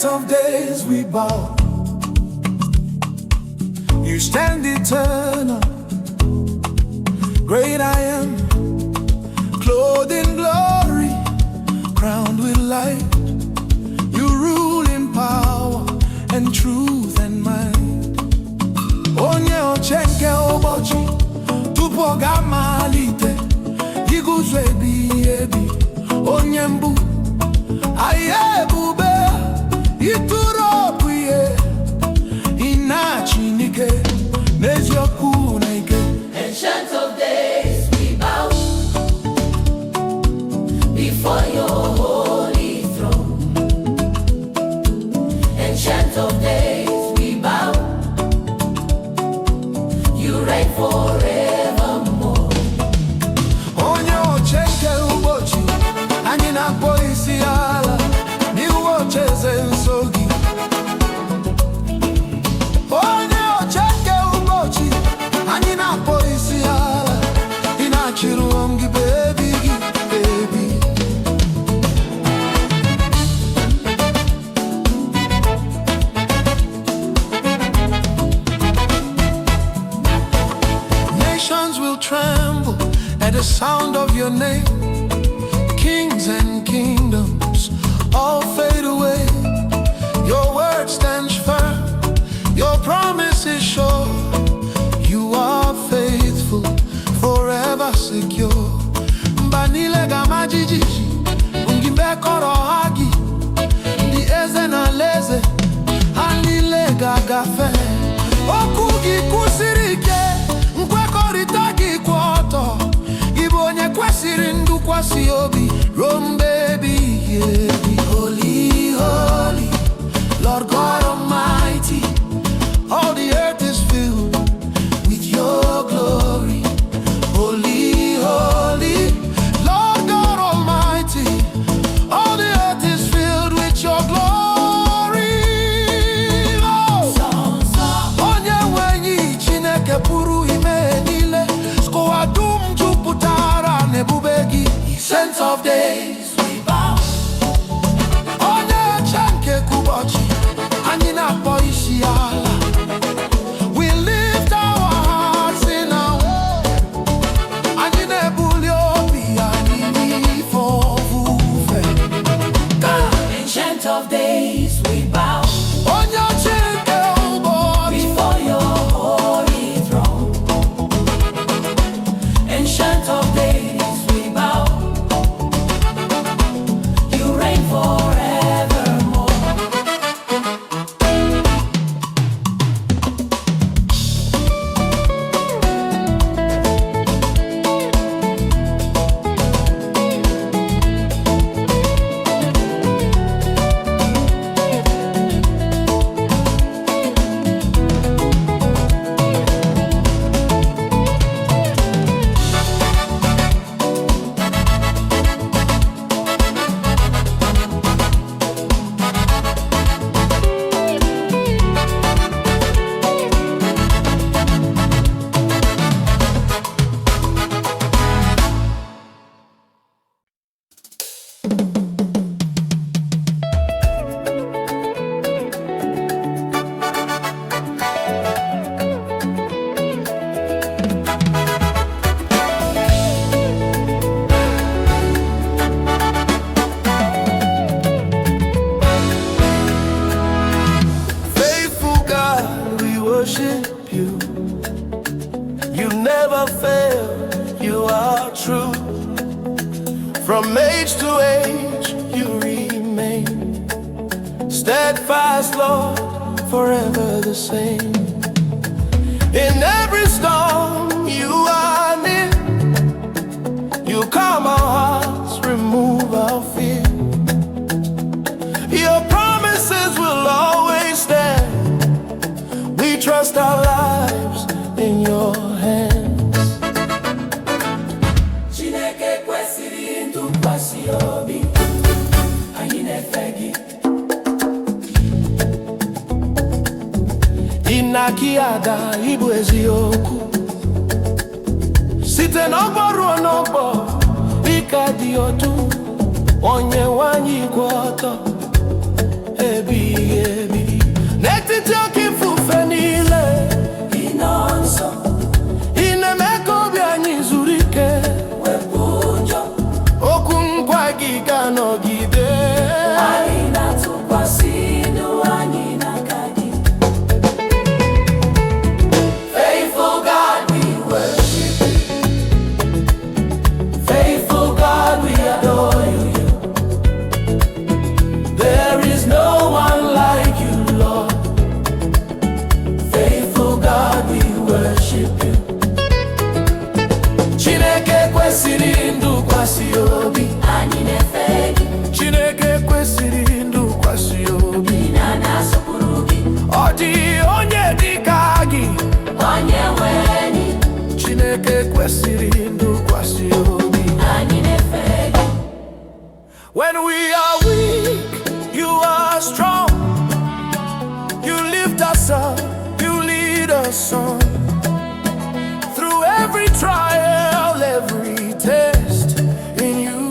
of days we bow. You stand eternal, great I am, clothed in glory, crowned with light. You rule in power and truth and might. Onye ochenke obochi, tupo gamalite, iguzwe ebi, onye mbu, aye bube, ituropu ye, inachi nike, nezyoku nike. Ancient of days we bow before your holy throne. Ancient of days we bow, you reign forevermore. Onye ochenke ubochi, anyị na-akpọ isi ala, n'iwu ocheze nsogi. Onye ochenke ubochi, anyị na-akpọ isi ala, ị na-achịrị ụmụ gị baby. Nations will tremble at the sound of your name. Kings and kingdoms all fade away. Your word stands firm, your promise is sure. You are faithful, forever secure. Banile gamajiji, ungimbe koro hagi, di eze na leze, anile gagafe. Okugi kusirike, nkwekọrịta gị kwụ ọtọ. Ịbụ onye kwesịrị ndụkwasị obi, rombe ebighị ebi. Holy, holy, Lord God Almighty, all the earth is filled with your glory. Holy, holy, Lord God Almighty, all the earth is filled with your glory. Onye nwenyi Chineke pụrụ ime niile, skowa dum jupụtara n'ebube gị. Ancient of days we bow. Onye chenke kubochi, anyị na-akpọ isi ala. We lift our hearts in awe, anyị na-ebuli obi anyị n'ifo ofufe. Ancient of days we bow Onye chenke ubochi, before your holy throne. Ancient of days we bow, you reign forevermore. faithful God, we worship you. You never fail, you are true. From age to age, you remain steadfast, Lord, forever the same. In every storm, you are near. You calm our hearts, remove our fear. Your promises will always stand. We trust our lives in your hands. Chineke kwesịrị ntụkwasị obi, anyị na-efe gị. Inaki ada ibu eziokwu, site n'ọgbọ ruo n'ọgbọ, dịka dị otu onye nwanyị kwụ ọtọ. ebighị ebi. N'etiti oke ifufe niile, ị nọ nso, ị na-eme ka obi anyị zuru ike. wepụ ụjọ, Okwu nkwa gị ga-anọgide. anyị na-atụkwasị ndụ anyị n'aka gị. Faithful God, we worship you. Faithful God, we adore you. There is no one like you, Lord. Faithful God, we worship you. Chineke kwesịrị ntụkwasị obi. Anyị na-efe gị, Chineke kwesịrị ntụkwasị obi. na na-asọpụrụ gị, Ọ dịghị onye dị ka gị. onye nwe anyị. Chineke kwesịrị ntụkwasị obi. Anyị na-efe gị. When we are weak, you are strong. You lift us up, you lead us on. Through every trial, every test, in you,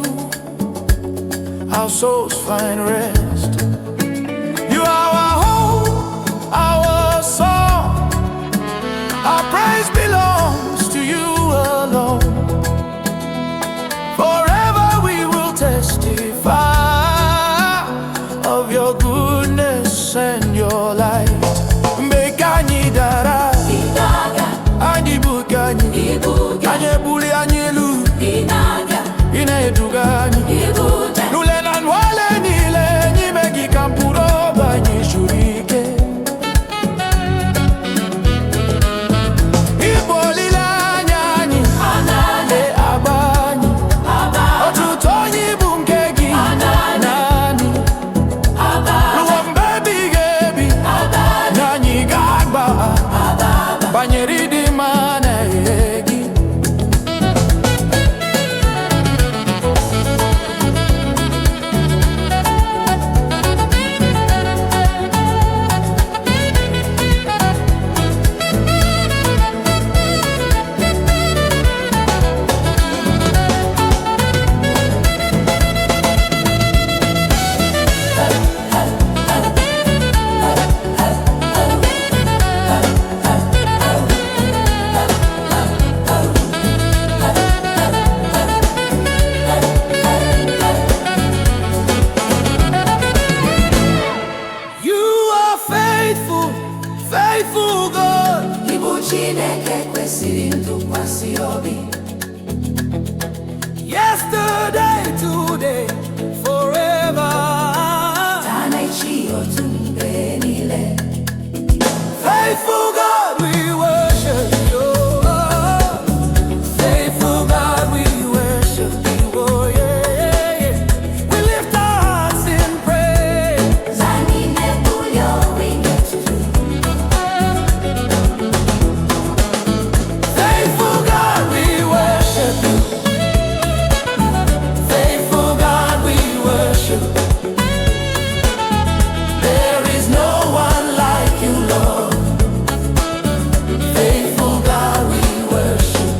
our souls find rest. You are our hope, our song. Our praise belongs to you alone. Forever we will testify of your goodness and your light. Mbekani dara, Ịnaga, anyị bugani, ibuga, anyị ebuli anyị elu, ịnaga, ị na-eduga anyị. ibuga. N'ule na nwale niile, n'ime gị ka mkpụrụ obi anyị zuru ike. Ịbụ olileanya anyị, Anana, agba anyị. aba, Ọtụtụ onye bụ nke gị naanị. aba, Ruo mgbe ebighị ebi, aba, na anyị ga-agba banyere ịdị mma na ihe gị. You are faithful, faithful God. Ịbụ Chineke kwesịrị ntụkwasị obi. Yesterday, today, forever. Taa na echi otu mgbe niile. Faithful God, we worship you. Faithful God, we worship you. Oh, yeah, yeah, yeah. We lift our hearts in praise. Anyị na-ebuli onwe gị elu. Faithful God, we worship you. Faithful God, we worship. There is no one like you, Lord. Faithful God, we worship.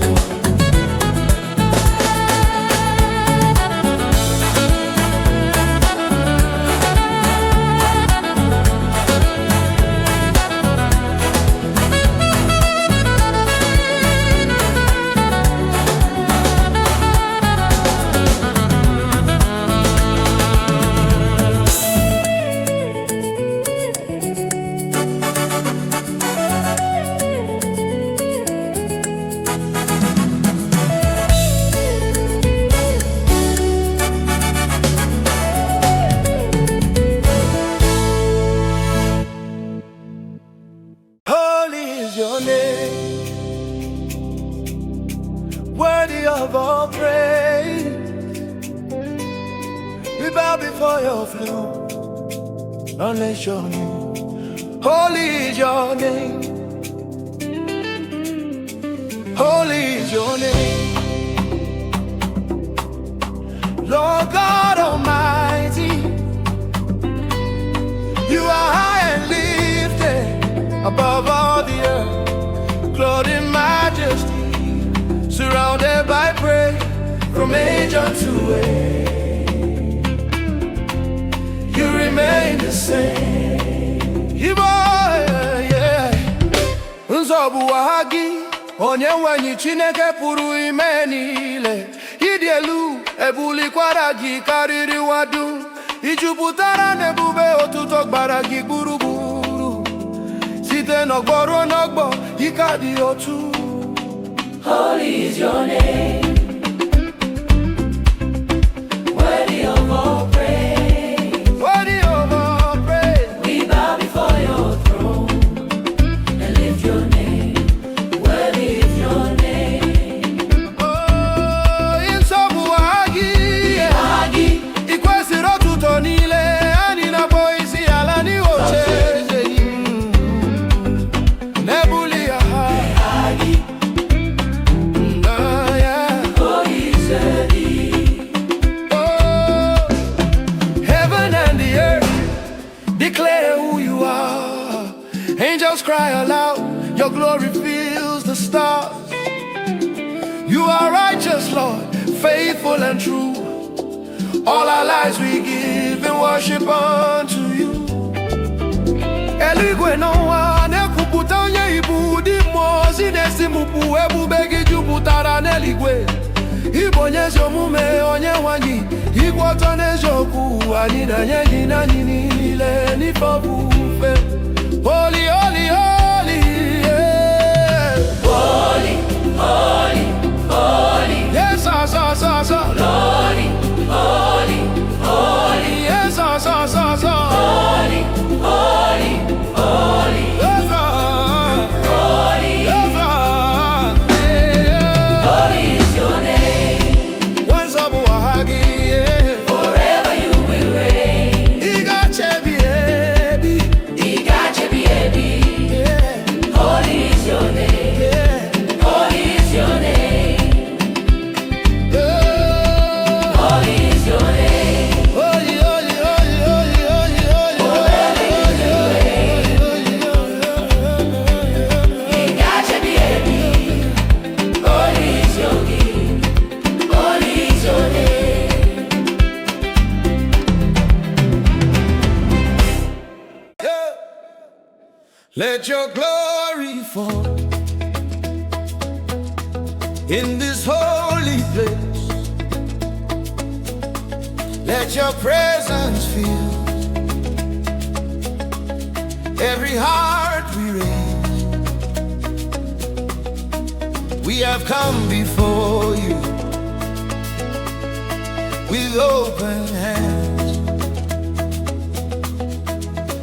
Holy is your name, worthy of all praise. We bow before your throne, nation you. Holy is your name, holy is your name, Lord God Almighty. You are high and lifted above all the earth, clothed in majesty, surrounded by praise from age unto age. You remain remain the same. Igbo, yeah. Nzọbụ ụwa gị, onye nwenyi Chineke pụrụ ime niile. Ịdị elu ebulikwara gị karịrị ụwa dum. Ijupụtara n'ebube otuto gbara gị gburugburu. Site n'ọgbọ ruo n'ọgbọ, ike dị otu. Holy is your name, worthy of all praise. Worthy of all praise. We bow before your throne and lift your name. Worthy is your name. Oh, insọbụ ụwa gị, I kwesịrị otuto niile. Anyị na-akpọ isi ala n'ihe nebuli ya ha. Declare who you are. Angels cry aloud. Your glory fills the stars. You are righteous, Lord, faithful and true. All our lives we give in worship unto you. Eluigwe n'ụwa na-ekwupụta onye ibu dị mmụọ si na-esi mụpụ ebube gị jupụtara n'eluigwe. Ịbụ onye ezi omume, onye nwanyi, ịkwụ ọtọ n'eziokwu. Anyị na-enye gị naanị niile n'ife ofufe. Holy, holy, holy, yeah. Holy, holy, holy. Yes, so. Holy, holy, holy. Yes, so. Holy, holy, holy. Yes, Holy, yeah. holy is your name. Once up yeah. Forever you will reign. He got baby. He got you, baby. Yeah. Holy is your name. Yeah. Holy is your name. Yeah. Holy is your name. Holy, holy, holy, holy, holy, holy. Forever you will reign. He got you, baby. Holy is your name. Holy is your name. Yeah. Let your glory fall in this holy place. Let your presence fill every heart we raise. We have come before you with open hands,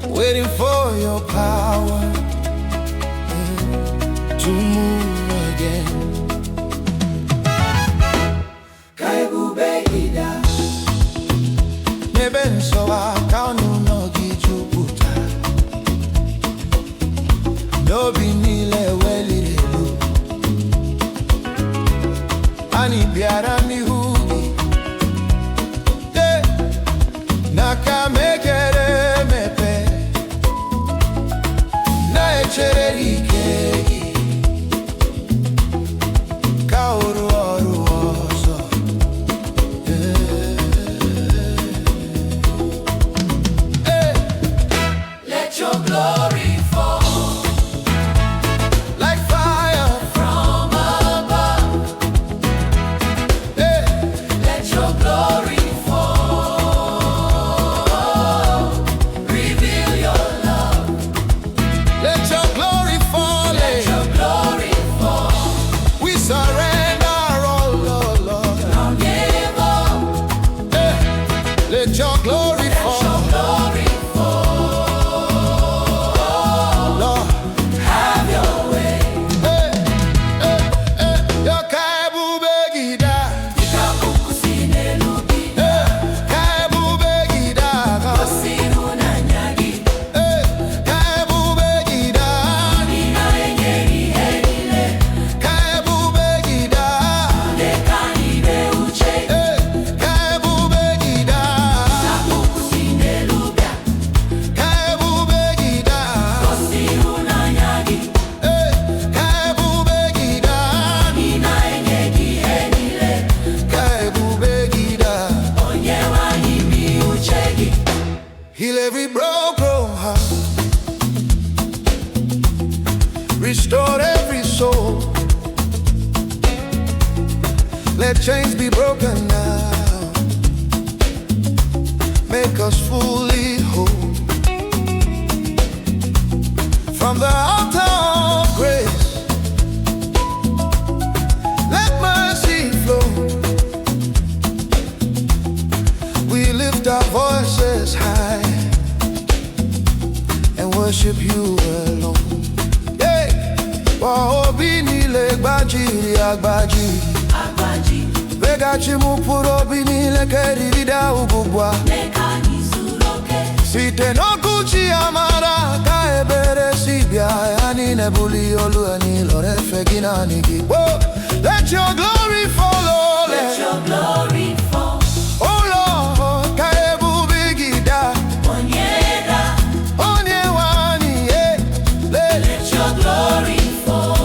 waiting for your power to move again. Nebe nsowa kaunu nogi juputa, nobi nile welirelu, ani biara mihugi, naka mekere mepe, na echere ikegi, kaoru oru oso. Let your glory fall Like fire from above. hey. Let chains be broken now. Make us fully whole. From the altar of grace, let mercy flow. We lift our voices high and worship you alone. Yeah. Waobi nile gbajiri agbaji. Vega chimupuro binile kerida ububwa. Site no kuchi amara kaebere sibia yani nebuli olu ani lore fegina nigi. Let your glory follow. Let your glory fall. Oh Lord, kaebu bigida. Onyeda. Onyewani, yeah. Let your glory fall.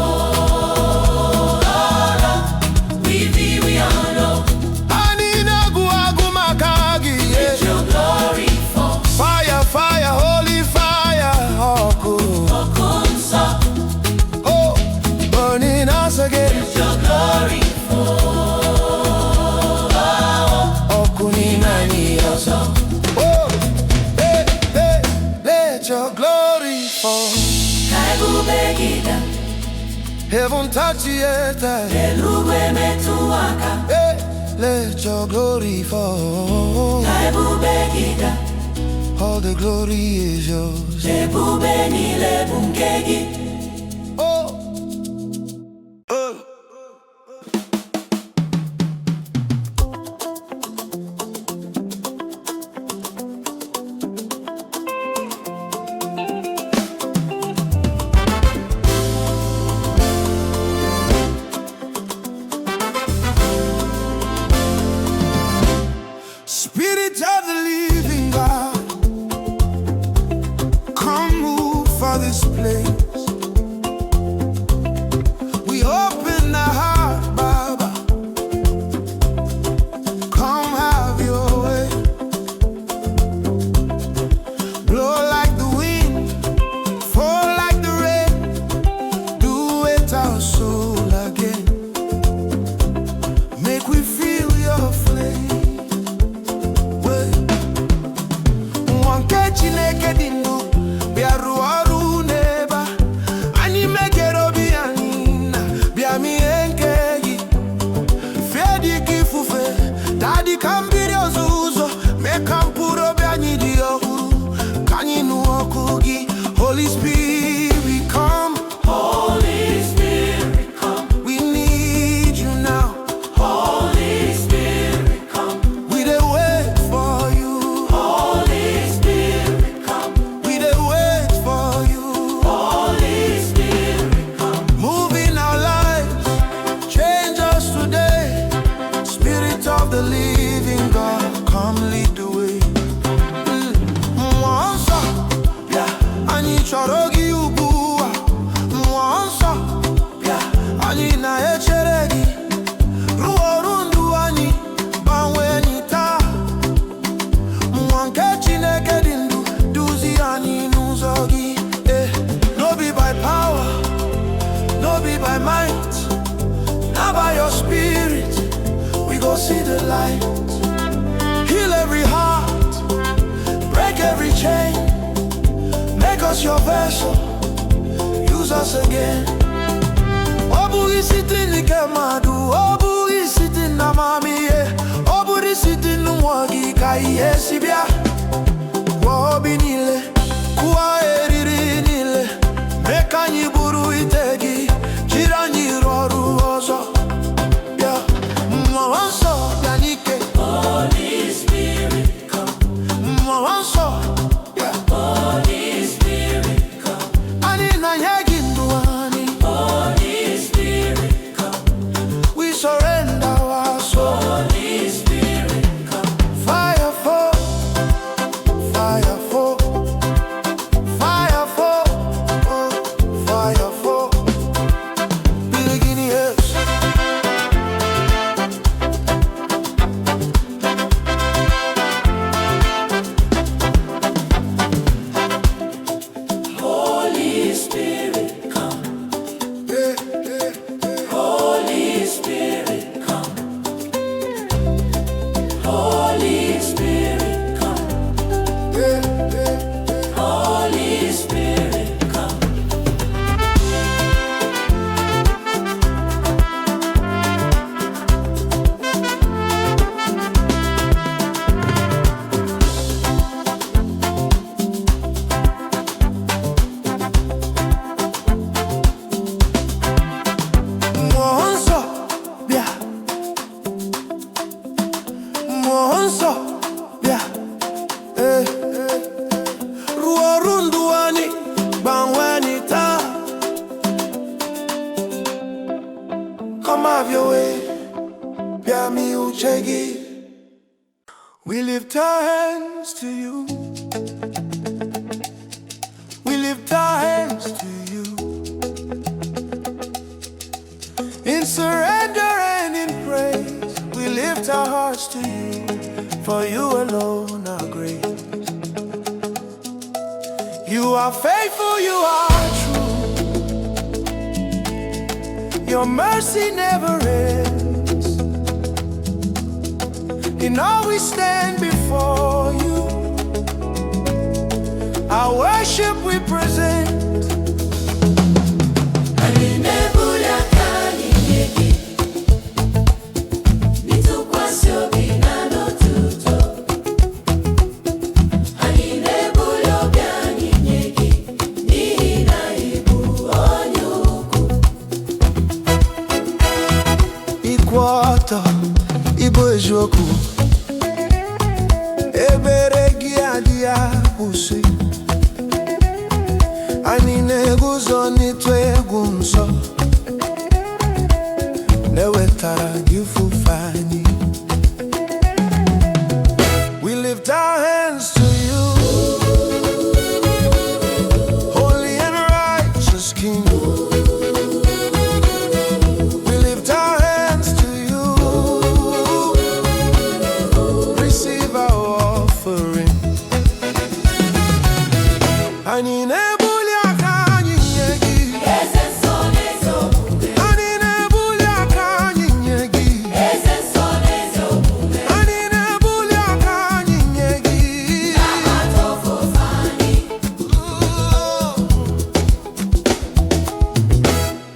Heaven touch it. Let your glory fall. All the glory is yours. Oh. Spirit of the living God, come move for this place. We open our heart, Baba. Come have your way. Blow like the wind, fall like the rain. Do it our soul again. Make we feel your flame. Chineke dindu biaru aru neba ani megero bianina biami enkegi fedi kifufe dadi kambiri ozuzo mekampuro biani dioguru kanyinu okugi. Holy Spirit come. Holy Spirit come. We need you now. Holy Spirit come. We dey wait for you. Holy Spirit come. We dey wait for you. Holy Spirit come. Move in our lives, change us today. Spirit of the living God, come lead the way. Mwansa, yeah, ani chorogi ubua. Mwansa, yeah, ani na echeregi. Ruorundu ani banwe nita. Mwanke chineke dindu duzi ani nuzogi. No be by power, no be by might, not by your spirit. We go see the light. Heal every heart, break every chain. Make us your vessel, use us again. Obu isiti nikemadu, obu isiti namamiye, obu isiti numwagi kaiye sibia. Wobi nile, kuwa eriri nile, mekanyi buru itegi, jiranyi roru ozo. Yeah, mwanso yanike. Holy Spirit come. Mwanso, yeah, Holy Spirit come. ani na yeginduani. Holy Spirit come. We surrender. Monso, yeah, Ruorunduani, Bangwanita. Come have your way, Biami Uchegi. We lift our hands to you. We lift our hands to you. In surrender and in praise, we lift our hearts to you. For you alone are great. You are faithful, you are true. Your mercy never ends. In all we stand before you, our worship we present. Igbo ejoku eberegi adia usi ani neguzo nitwe egwu nsọ newetara ifufani. We lift our hands to you, holy and righteous King.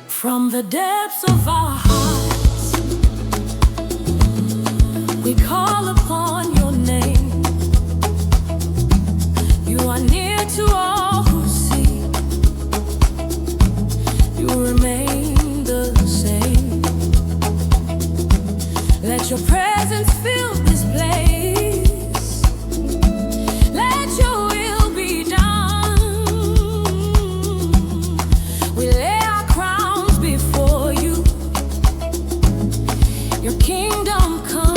From the depths of our hearts, we call upon your name. You are near to all who seek. You remain the same. Let your presence fill this place. Let your will be done. We lay our crowns before you. Your kingdom come.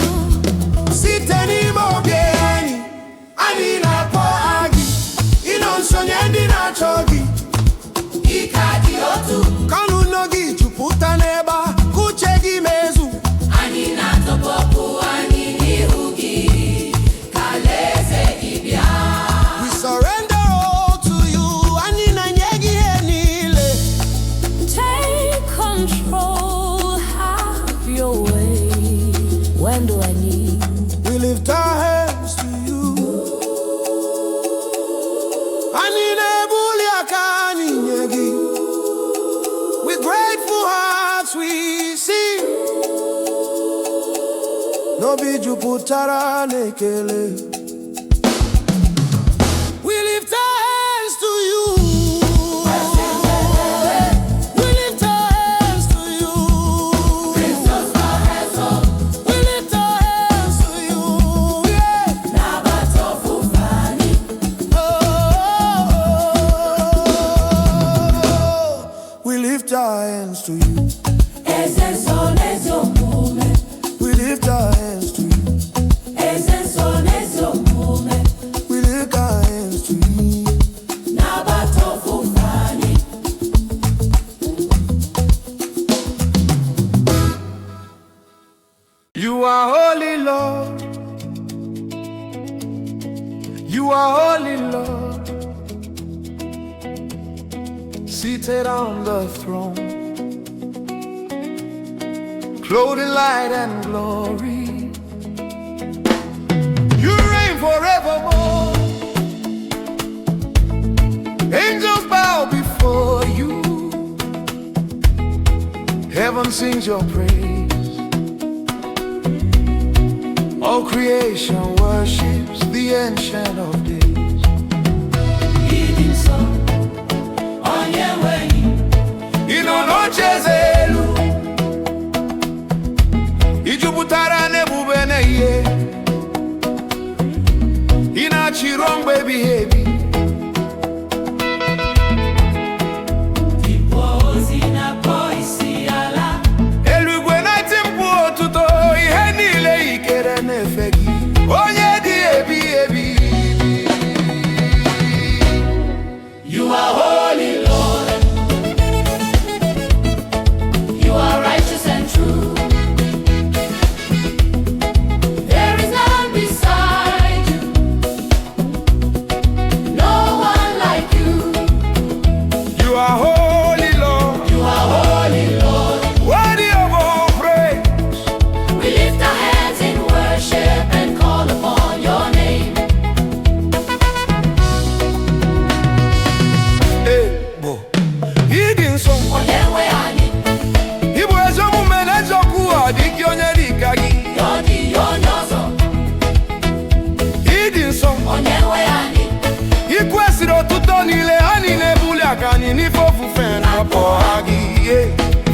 Sitani mobieni, ani na po agi. Inon sonyendi na chogi. Ikadi otu. Kanu nogi juputa neba, kuchegi mezu. Ani na topoku, ani ni ugi. Kaleze ibia. We surrender all to you, ani na nyegi henile. Take control, have your way. When do I need? We lift our hands to you. Ani nebuli akani nyegi. With grateful hearts we sing. No biju putara nekele. We lift our hands to you. We lift our hands to you. We lift our hands to you. Yeah. Oh, we lift our hands to you. We lift our hands to you. We lift our hands to you. You are holy, Lord. You are holy, Lord. Seated on the throne, clothed in light and glory. You reign forevermore. Angels bow before you. Heaven sings your praise. All creation worships the Ancient of Days. Leading song, on your way. Ijuputara nebubene ye.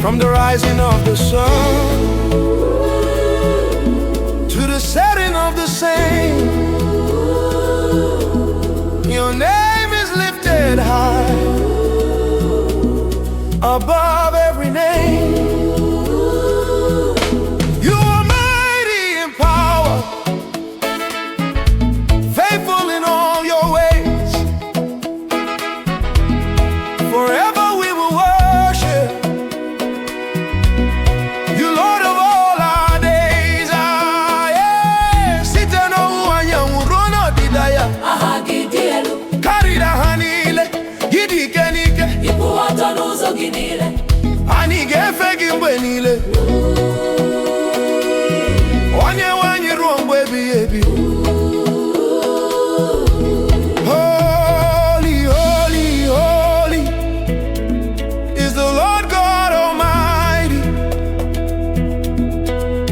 From the rising of the sun to the setting of the same, your name is lifted high above every name. You are mighty in power, faithful in all your ways. Forever we will worship you, Lord of all our days. Karida hanile, gidi kenike, ibu watanuzo ginile, anigefe gimbenile, wanye ruombe biebi. Holy, holy, holy is the Lord God Almighty,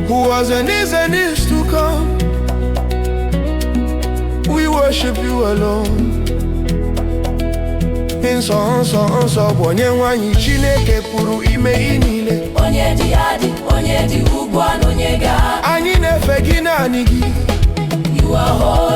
who was and is to come. We worship you alone. Nsọ bụ onye nwanyị Chineke pụrụ ime ihe niile. Onye dị adị, onye dị ugbu a na onye ga. Anyị na-efe gị naanị gị. You are holy.